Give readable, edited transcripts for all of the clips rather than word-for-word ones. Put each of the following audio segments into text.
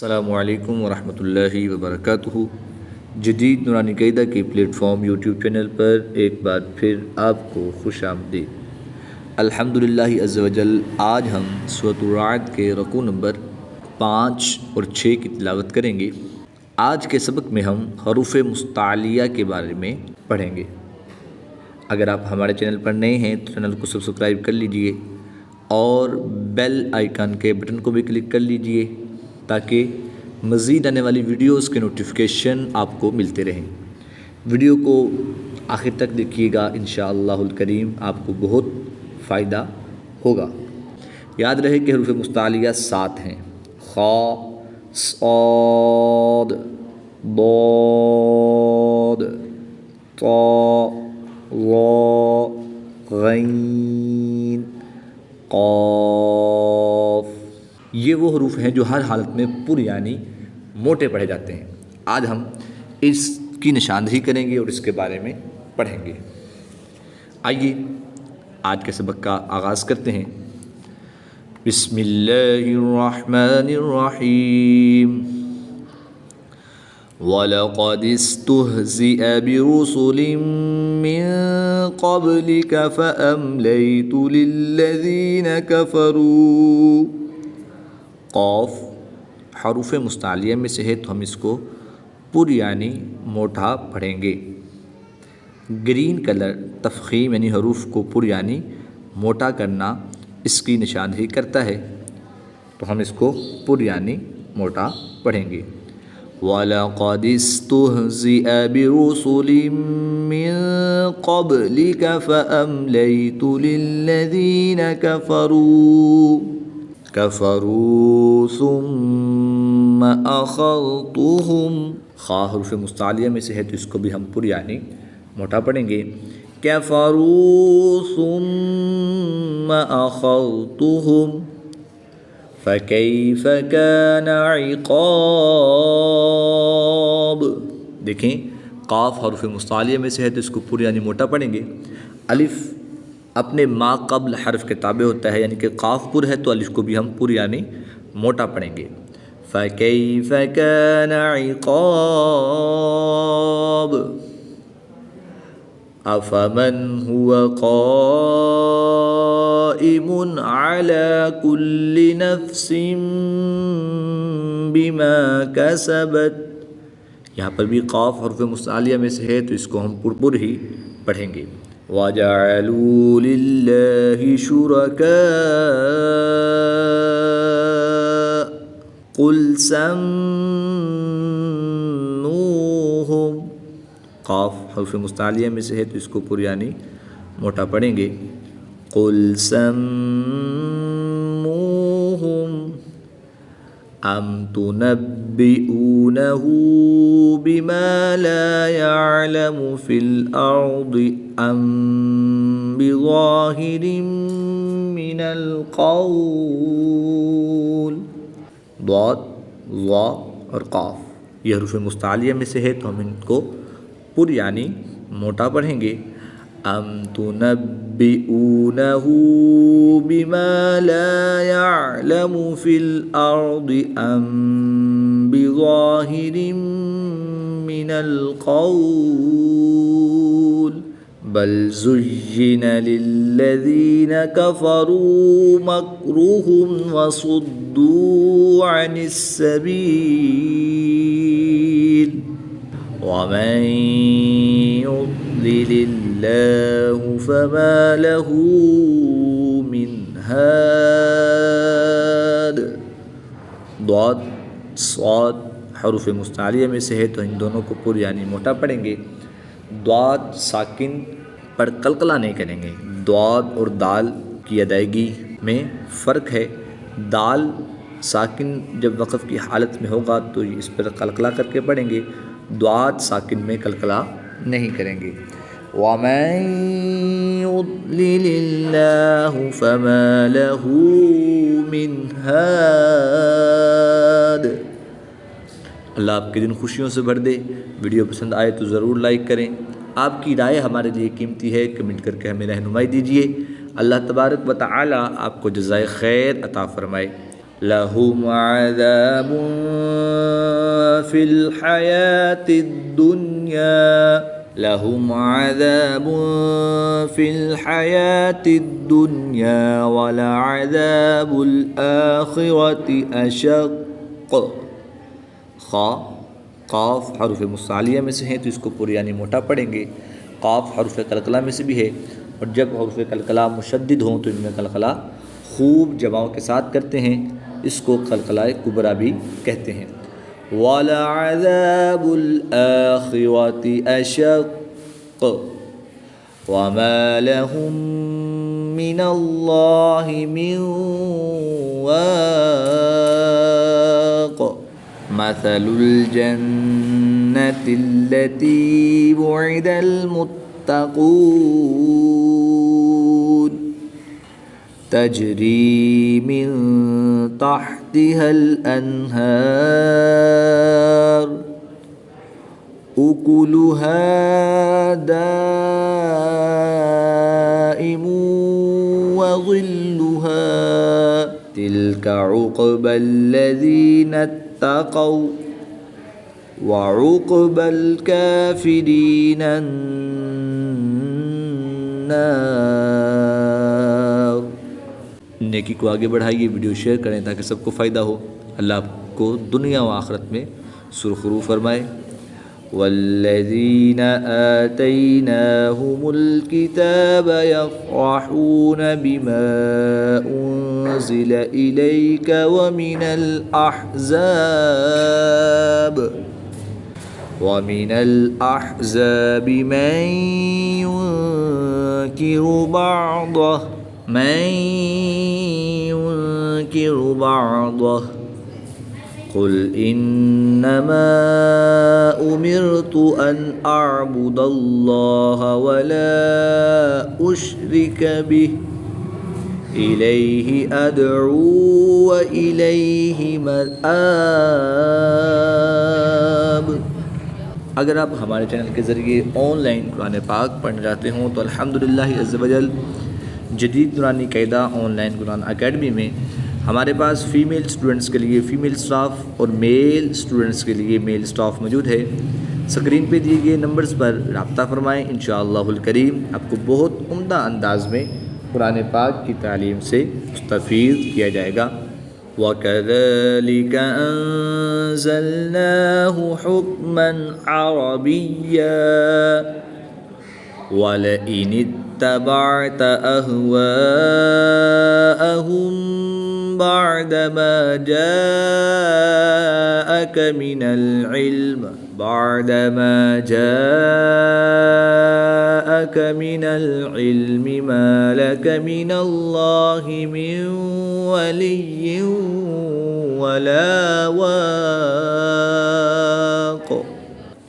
अस्सलामुअलैकुम वरहमतुल्लाहि वबरकातुहू। जदीद नूरानी क़ायदा के प्लेटफॉर्म यूट्यूब चैनल पर एक बार फिर आपको खुश आमदीद। अल्हम्दुलिल्लाहि अज़्ज़ा वजल आज हम सूरह राअद के रकू नंबर 5 और 6 की तिलावत करेंगे। आज के सबक में हम हरूफ़ मुस्तालिया के बारे में पढ़ेंगे। अगर आप हमारे चैनल पर नए हैं तो चैनल को सब्सक्राइब कर लीजिए और बेल आइकन के बटन को भी क्लिक कर लीजिए ताकि मज़ीद आने वाली वीडियोस के नोटिफिकेशन आपको मिलते रहें। वीडियो को आखिर तक देखिएगा, इंशाअल्लाहुल करीम आपको बहुत फ़ायदा होगा। याद रहे कि हरूफ़ मुस्तालिया 7 हैं। ख़ा, साद, दाद, ता, ज़ा, ग़ैन, क़ाफ़। ये वो हरूफ हैं जो हर हालत में पुर यानी मोटे पढ़े जाते हैं। आज हम इसकी निशानदेही करेंगे और इसके बारे में पढ़ेंगे। आइए आज के सबक का आगाज़ करते हैं। बिस्मिल्लाहिर्रहमानिर्रहीम। वलक़द इस्तुहज़िअ बिरुसुलिम मिन क़ब्लिक फ़अम्लैतु लिल्लज़ीन कफ़रू। क़ाफ़ हरूफ़ मुस्तालिया में से है तो हम इसको पुर यानी मोटा पढ़ेंगे। ग्रीन कलर तफ़ख़ीम यानी हरूफ को पुर यानी मोटा करना इसकी निशानदेही करता है, तो हम इसको पुर यानी मोटा पढ़ेंगे। वलक़द इस्तुहज़िअ बिरुसुलिम मिन क़ब्लिक फ़अम्लैतु लिल्लज़ीन कफ़रू। कफ़रू सुम्मा अख़ज़्तुहुम। ख़ा हरूफ़ मुस्तालिया में से है तो इसको भी हम पुर यानी मोटा पढ़ेंगे। कफ़रू सुम्मा अख़ज़्तुहुम फ़कैफ़ कान इक़ाब। देखें, क़ाफ़ हरूफ़ मुस्तालिया में से है तो इसको पुर यानी मोटा पढ़ेंगे। अलिफ़ अपने मा क़ब्ल हर्फ के ताबे होता है, यानी कि क़ाफ़ पुर है तो अलिफ़ को भी हम पुर यानी मोटा पढ़ेंगे। फ़कैफ़ कान इक़ाब अफ़मन हुवा क़ाइमुन अला कुल्लि नफ़्सिन बिमा कसबत। यहाँ पर भी क़ाफ़ हर्फ़ मुस्तालिया में से है तो इसको हम पुर ही पढ़ेंगे। वजअलू लिल्लाहि शुरका कुल सम्मूहुम। क़ाफ़ हर्फ़ मुस्तालिया में से है तो इसको पुर यानी मोटा पढ़ेंगे। कुल सम्मूहुम अम तुनब्बिऊनहु बिमा ला यअलमु फ़िल अर्दि अम बिज़ाहिरिम मिनल क़ौल। दाद, ज़ा और क़ाफ़ ये हरूफ़ मुस्तालिया में से है तो हम इनको पुर यानी मोटा पढ़ेंगे। अम तुनब्बिऊनहु बिमा ला यअलमु फ़िल अर्दि अम बिज़ाहिरिम मिनल क़ौल बल ज़ुय्यिन लिल्लज़ीन कफ़रू मक्रुहुम वसुद्दू अनिस सबील वमन युद्लिलिल्लाहु फमा लहू मिन हाद। दाद, साद हरूफ़ मुस्तालिया में से है तो इन दोनों को पुर यानी मोटा पढ़ेंगे। दाद साकिन पर कलकला नहीं करेंगे। दाद और दाल की अदायगी में फ़र्क है। दाल साकिन जब वक़फ़ की हालत में होगा तो इस पर कलकला करके पढ़ेंगे। दाद साकिन में कलकला नहीं करेंगे। वमन युद्लिलिल्लाहु फमा लहू मिन हाद। अल्लाह आपके दिन खुशियों से भर दे। वीडियो पसंद आए तो ज़रूर लाइक करें। आपकी राय हमारे लिए कीमती है, कमेंट करके हमें रहनुमाई दीजिए। अल्लाह तबारक व तआला आपको जज़ाए खैर अता फ़रमाए। लहुम अज़ाबुन फ़िल हयातिद दुनिया, लहुम अज़ाबुन फ़िल हयातिद दुनिया वलअज़ाबुल आखिरति अशक़्क़। ख़ा क़ाफ़ हरुफ़ मुसालिया में से है तो इसको पूरी यानी मोटा पढ़ेंगे। क़ाफ़ हरुफ़ कलकला में से भी है, और जब हरुफ़ कलकला मुशद्दिद हों तो इनमें कलकला खूब जमाओं के साथ करते हैं, इसको कलकलाए कुबरा भी कहते हैं। वलअज़ाबुल आखिरति अशक़्क़ वमा लहुम मिनल्लाहि मिन वाक़। मसलुल जन्नतिल्लती वुइदल मुत्तक़ून तजरी मिन तहतिहल अन्हार उकुलुहा दाइमुन व ज़िल्लुहा तिल्का उक़बल्लज़ीना इत्तक़ौ व उक़बल काफ़िरीन अन्नार। नेकी को आगे बढ़ाइए, वीडियो शेयर करें ताकि सबको फ़ायदा हो। अल्लाह आपको दुनिया व आखिरत में सुरखरू फरमाए। वल्लज़ीना आतैनाहुमुल किताब यफ़रहून बिमा उन्ज़िल इलैक व मिनल अहज़ाब मन युनकिरु बअदह क़ुल इन्नमा उमिरतु अन अअबुदल्लाह व ला उश्रिक बिही इलैहि अदअू व इलैहि मआब। अगर आप हमारे चैनल के ज़रिए ऑनलाइन कुरान पाक पढ़ना चाहते हों तो अल्हम्दुलिल्लाह अज़्ज़ व जल जदीद नूरानी कायदा ऑनलाइन कुरान अकेडमी में हमारे पास फ़ीमेल स्टूडेंट्स के लिए फ़ीमेल स्टाफ और मेल स्टूडेंट्स के लिए मेल स्टाफ मौजूद है। स्क्रीन पे दिए गए नंबर्स पर रब्ता फरमाएँ। इंशाअल्लाहुल करीम आपको बहुत उम्दा अंदाज में कुरान पाक की तालीम से मुस्तफ़ीद किया जाएगा। वकज़ालिका अंज़लनाहु हुक्मन अरबिय्या वलइन इत्तबअत अहवाअहुम बअदमा जाअक मिनल इल्मि मा लक मिनल्लाहि मिन वलिय्यिन वला वाक़।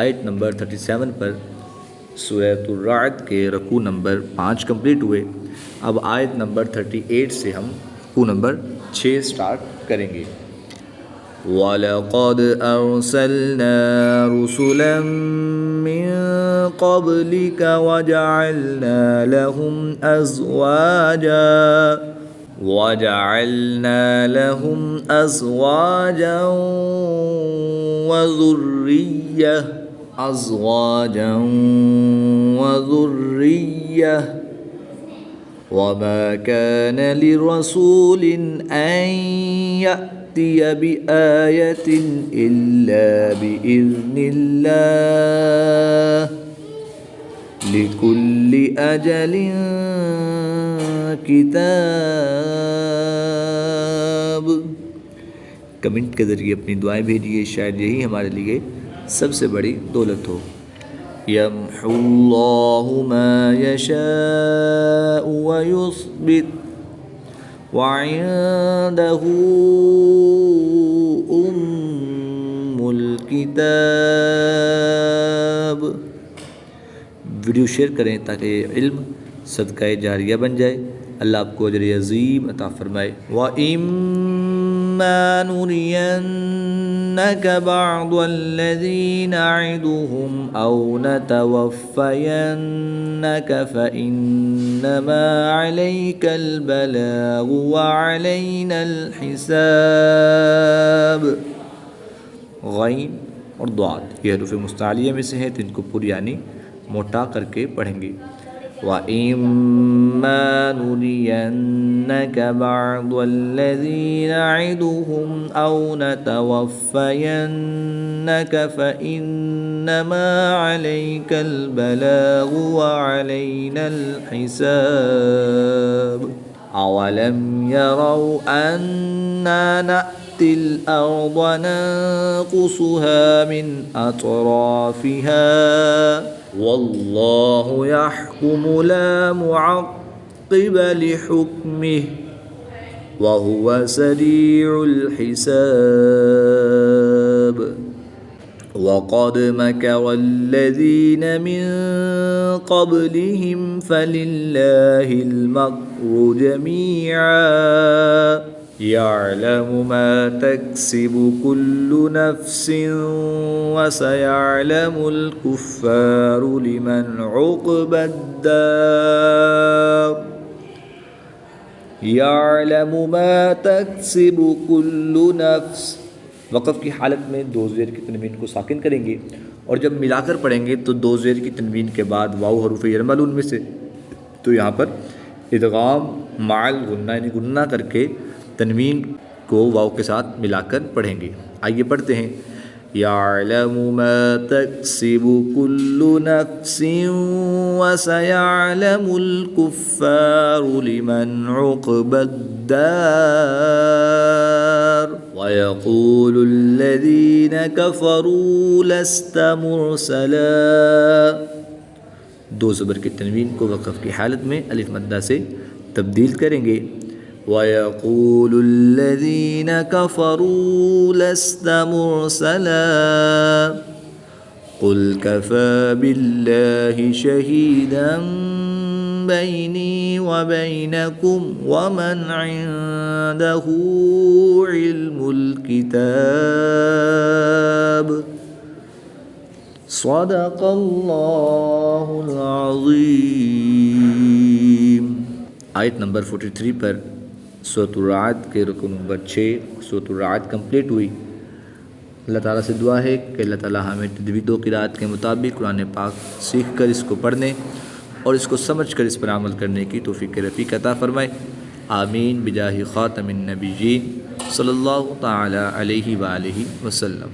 आयत नंबर 37 पर सूरह राअद के रकू नंबर 5 कंप्लीट हुए। अब आयत नंबर 38 से हम रकू नंबर 6 स्टार्ट करेंगे। वलक़द अर्सलना रुसुलन मिन क़ब्लिक वजअलना लहुम अज़वाजा व ज़ुर्रिय्या वमा कान लिरसूलिन अन यअतिय बिआयतिन इल्ला बिइज़्निल्लाह लिकुल्लि अजलिन किताब। कमेंट के ज़रिए अपनी दुआएं भेजिए, शायद यही हमारे लिए सबसे बड़ी दौलत हो। यम्हुल्लाहु मा यशाअ व युस्बित व इंदहु उम्मुल किताब। वीडियो शेयर करें ताकि इल्म सदका जारिया बन जाए। अल्लाह आपको अजर अज़ीम अता फ़रमाए। व इम्मा नुरियन بعض الذي نعدهم أو نتوفينك فإنما عليك البلاغ وعلينا الحساب। गैन और द्वाद ये हरूफ मुस्तालिया में से हैं, तो इनको पूरी यानी मोटा करके पढ़ेंगे। व इम्मा नुरियन्नक बअदल्लज़ी नअइदुहुम औ नतवफ़्फ़यन्नक फ़इन्नमा अलैकल बलागु व अलैनल हिसाब। अवलम यरौ अन्ना नअतिल अर्द नंकुसुहा मिन अतराफिहा वल्लाहु यहकुमु ला मुअक्क़िब लिहुक्मिहि व हुवा सरीउल हिसाब। वक़द मकरल्लज़ीन मिन क़ब्लिहिम फ़लिल्लाहिल मक्रु जमीआ यअलमु मा तक्सिबु कुल्लु नफ्सिन व सयअलमुल कुफ़्फ़ारु लिमन उक़बद्दार। यअलमु मा तक्सिबु कुल्लु नफ्स। वक़फ़ की हालत में दो ज़ेर की तनवीन को साकिन करेंगे और जब मिलाकर पढ़ेंगे तो दो ज़ेर की तनवीन के बाद वाव हरूफ़ यरमलून में से, तो यहाँ पर इदगाम माल गुन्ना यानी गुन्ना करके तनवीन को वाव के साथ मिलाकर पढ़ेंगे। आइए पढ़ते हैं। यअलमु मा तक्सिबु कुल्लु नफ्सिन व सयअलमुल कुफ़्फ़ारु लिमन उक़बद्दार। व यक़ूलुल्लज़ीन कफ़रू लस्त मुरसला। दो ज़बर की तनवीन को वक़फ़ की हालत में अलिफ मद्दा से तब्दील करेंगे। वयक़ूलुल्लज़ीन कफ़रू लस्त मुरसला क़ुल कफ़ा बिल्लाहि शहीदन बैनी व बैनकुम व मन इंदहु इल्मुल किताब। सदक़ल्लाहुल अज़ीम। आयत नंबर 43 पर सूरह राअद के रुकू नंबर 6 सूरह राअद कंप्लीट हुई। अल्लाह ताला से दुआ है कि अल्लाह ताला हमें तजवीद व क़िराअत के मुताबिक कुरान पाक सीख कर इसको पढ़ने और इसको समझ कर इस पर अमल करने की तौफ़ीक़ रफ़ीक अता फ़रमाए। आमीन बिजाहि ख़ातमिन नबिय्यीन सल्लल्लाहु तआला अलैहि व आलिहि वसल्लम।